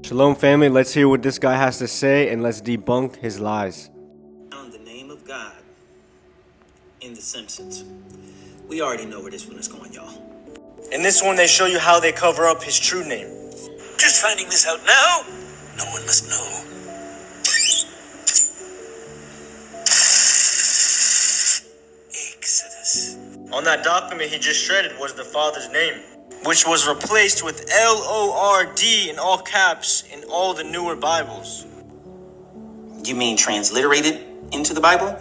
Shalom family, let's hear what this guy has to say and let's debunk his lies. Found the name of God in The Simpsons. We already know where this one is going, y'all. In this one, they show you how they cover up his true name. Just finding this out now? No one must know. Exodus. On that document he just shredded was the Father's name, which was replaced with Lord in all caps in all the newer Bibles. You mean transliterated into the Bible?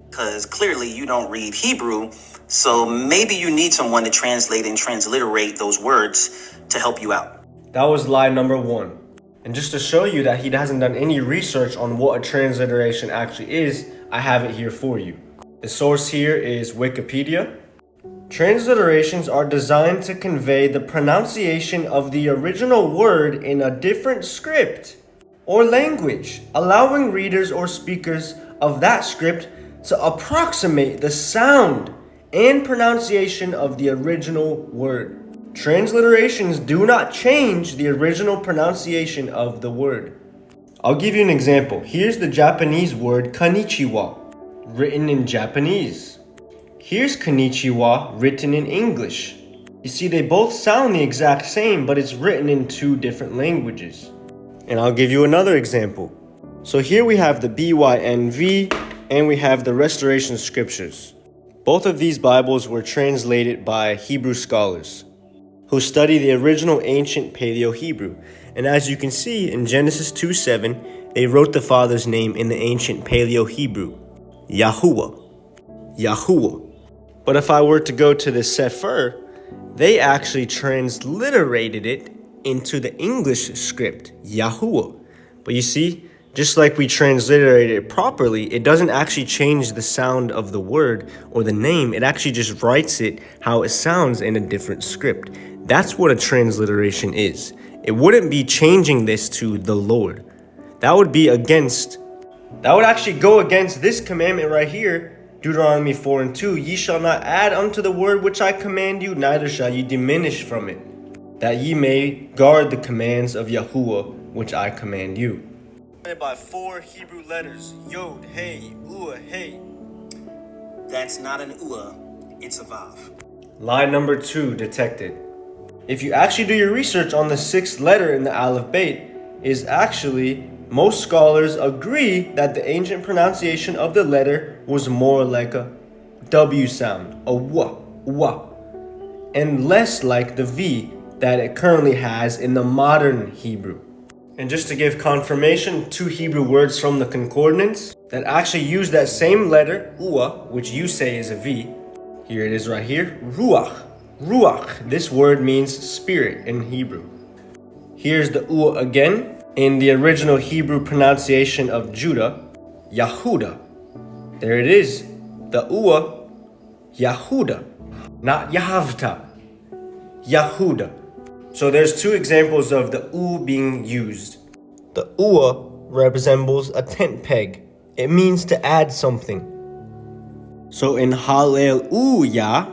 Because clearly you don't read Hebrew, so maybe you need someone to translate and transliterate those words to help you out. That was lie number 1. And just to show you that he hasn't done any research on what a transliteration actually is, I have it here for you. The source here is Wikipedia. Transliterations are designed to convey the pronunciation of the original word in a different script or language, allowing readers or speakers of that script to approximate the sound and pronunciation of the original word. Transliterations do not change the original pronunciation of the word. I'll give you an example. Here's the Japanese word konnichiwa, written in Japanese. Here's konnichiwa, written in English. You see, they both sound the exact same, but it's written in 2 different languages. And I'll give you another example. So here we have the BYNV, and we have the Restoration Scriptures. Both of these Bibles were translated by Hebrew scholars who study the original ancient Paleo-Hebrew. And as you can see in Genesis 2:7, they wrote the Father's name in the ancient Paleo-Hebrew, Yahuwah. Yahuwah. But if I were to go to the Sefer, they actually transliterated it into the English script, Yahuwah. But you see, just like we transliterated it properly, it doesn't actually change the sound of the word or the name. It actually just writes it how it sounds in a different script. That's what a transliteration is. It wouldn't be changing this to the Lord. That would actually go against this commandment right here, Deuteronomy 4:2. Ye shall not add unto the word which I command you, neither shall ye diminish from it, that ye may guard the commands of Yahuwah which I command you. By 4 Hebrew letters, Yod, Hey, Ua, Hey. That's not an ua, it's a vav. Lie number 2 detected. If you actually do your research on the 6th letter in the Aleph Beit, is actually, most scholars agree that the ancient pronunciation of the letter was more like a W sound, a wa, and less like the V that it currently has in the modern Hebrew. And just to give confirmation, 2 Hebrew words from the concordance that actually use that same letter, ua, which you say is a V. Here it is right here, ruach. Ruach. This word means spirit in Hebrew. Here's the ua again. In the original Hebrew pronunciation of Judah, Yahuda. There it is. The ua, Yahuda. Not Yahavta. Yahuda. So there's 2 examples of the u being used. The ua resembles a tent peg. It means to add something. So in Hallelujah,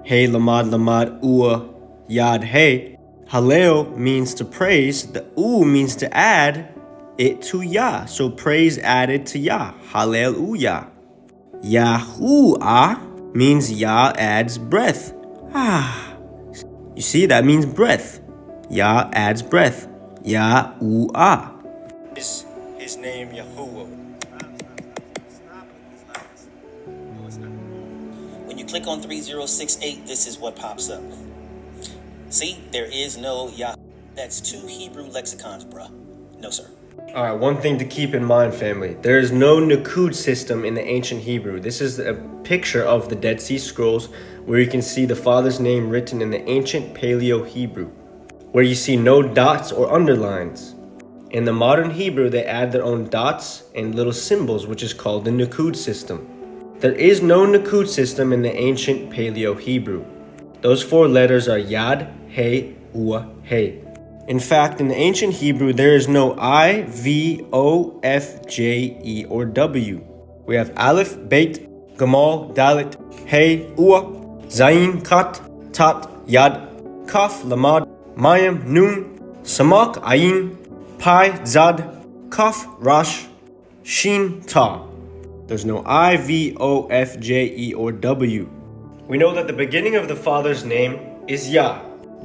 hey lamad ua yad hey, Hallel means to praise. The u means to add it to Yah. So praise added to Yah. Hallelujah. Yahuwah means Yah adds breath. You see, that means breath. Yah adds breath. Yahuwah. His name Yahuwah. When you click on 3068, this is what pops up. See, there is no Yah. That's 2 Hebrew lexicons, bruh. No, sir. Alright, one thing to keep in mind, family. There is no Nakud system in the ancient Hebrew. This is a picture of the Dead Sea Scrolls where you can see the Father's name written in the ancient Paleo-Hebrew, where you see no dots or underlines. In the modern Hebrew, they add their own dots and little symbols, which is called the Nakud system. There is no Nakud system in the ancient Paleo-Hebrew. Those 4 letters are Yad, Hey, Ua, Hey. In fact, in the ancient Hebrew, there is no I, V, O, F, J, E, or W. We have Aleph, Beit, Gamal, Dalet, Hey, Ua, Zayin, Kat, Tat, Yad, Kaf, Lamad, Mayim, Nun, Samak, Ayin, Pi, Zad, Kaf, Rash, Shin, Ta. There's no I, V, O, F, J, E, or W. We know that the beginning of the Father's name is Yah.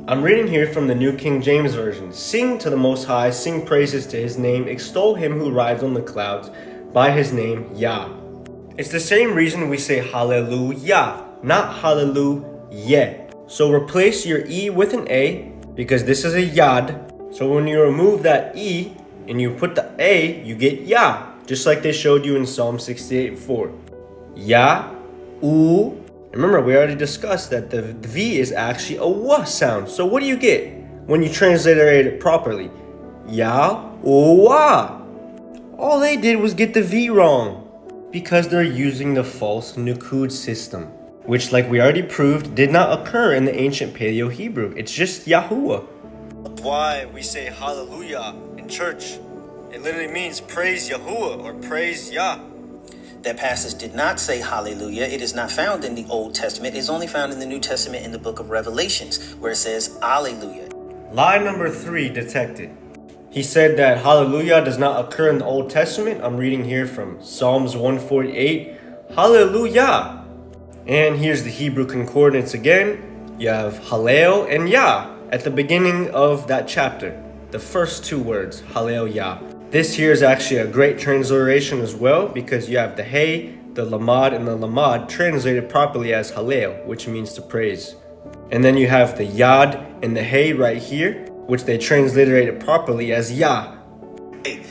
I'm reading here from the New King James Version. Sing to the Most High, sing praises to His name, extol Him who rides on the clouds by His name, Yah. It's the same reason we say hallelujah, not hallelujah. So replace your E with an A, because this is a yad. So when you remove that E and you put the A, you get Yah, just like they showed you in Psalm 68:4. Yah, U. Remember, we already discussed that the V is actually a W sound. So what do you get when you transliterate it properly? Yah-wah. All they did was get the V wrong because they're using the false Nukud system, which, like we already proved, did not occur in the ancient Paleo-Hebrew. It's just Yahuwah. That's why we say hallelujah in church. It literally means praise Yahuwah or praise Yah. That passage did not say hallelujah. It is not found in the Old Testament. It's only found in the New Testament in the book of Revelations, where it says alleluia. Lie number 3 detected. He said that hallelujah does not occur in the Old Testament. I'm reading here from Psalms 148. Hallelujah. And here's the Hebrew concordance again. You have Hallel and Yah at the beginning of that chapter. The first 2 words, Hallel Yah. This here is actually a great transliteration as well, because you have the Hey, the Lamad, and the Lamad translated properly as Hallel, which means to praise. And then you have the Yad and the Hey right here, which they transliterated properly as Yah. Hey,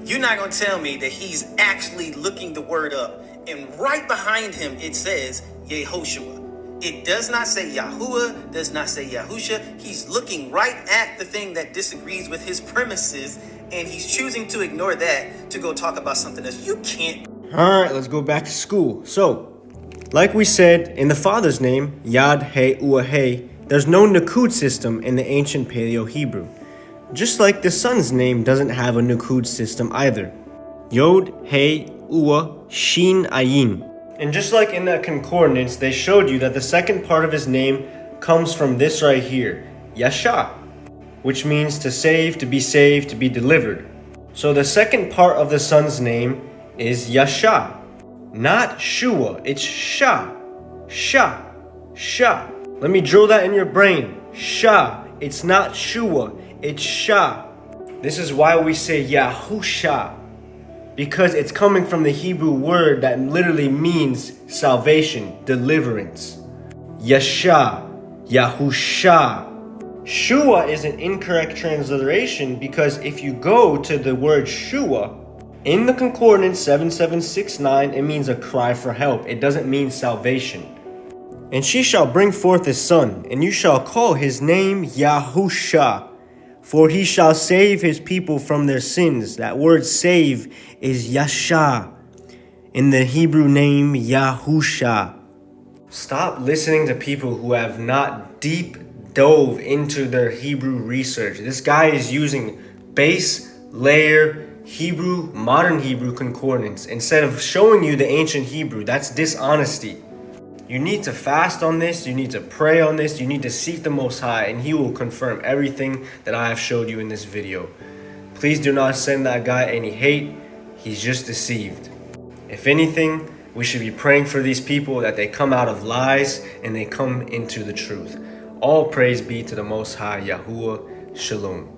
you're not going to tell me that he's actually looking the word up, and right behind him it says Yehoshua. It does not say Yahuwah, does not say Yahusha. He's looking right at the thing that disagrees with his premises, and he's choosing to ignore that to go talk about something else. You can't. All right, let's go back to school. So, like we said, in the Father's name, Yad, He, Ua, He, there's no Nukud system in the ancient Paleo-Hebrew. Just like the Son's name doesn't have a Nukud system either. Yod, He, Ua, Shin, Ayin. And just like in that concordance, they showed you that the second part of his name comes from this right here, Yausha, which means to save, to be saved, to be delivered. So the second part of the Son's name is Yausha, not Shua. It's Sha, Sha, Sha. Let me drill that in your brain. Sha. It's not Shua. It's Sha. This is why we say Yahusha, because it's coming from the Hebrew word that literally means salvation, deliverance. Yasha, Yahusha. Shua is an incorrect transliteration because if you go to the word Shua, in the concordance 7769, it means a cry for help. It doesn't mean salvation. And she shall bring forth a son, and you shall call his name Yahusha, for he shall save his people from their sins. That word save is Yasha, in the Hebrew name Yahusha. Stop listening to people who have not deep dove into their Hebrew research. This guy is using base layer Hebrew, modern Hebrew concordance instead of showing you the ancient Hebrew. That's dishonesty. You need to fast on this, you need to pray on this, you need to seek the Most High, and He will confirm everything that I have showed you in this video. Please do not send that guy any hate. He's just deceived. If anything, we should be praying for these people that they come out of lies and they come into the truth. All praise be to the Most High, Yahuwah. Shalom.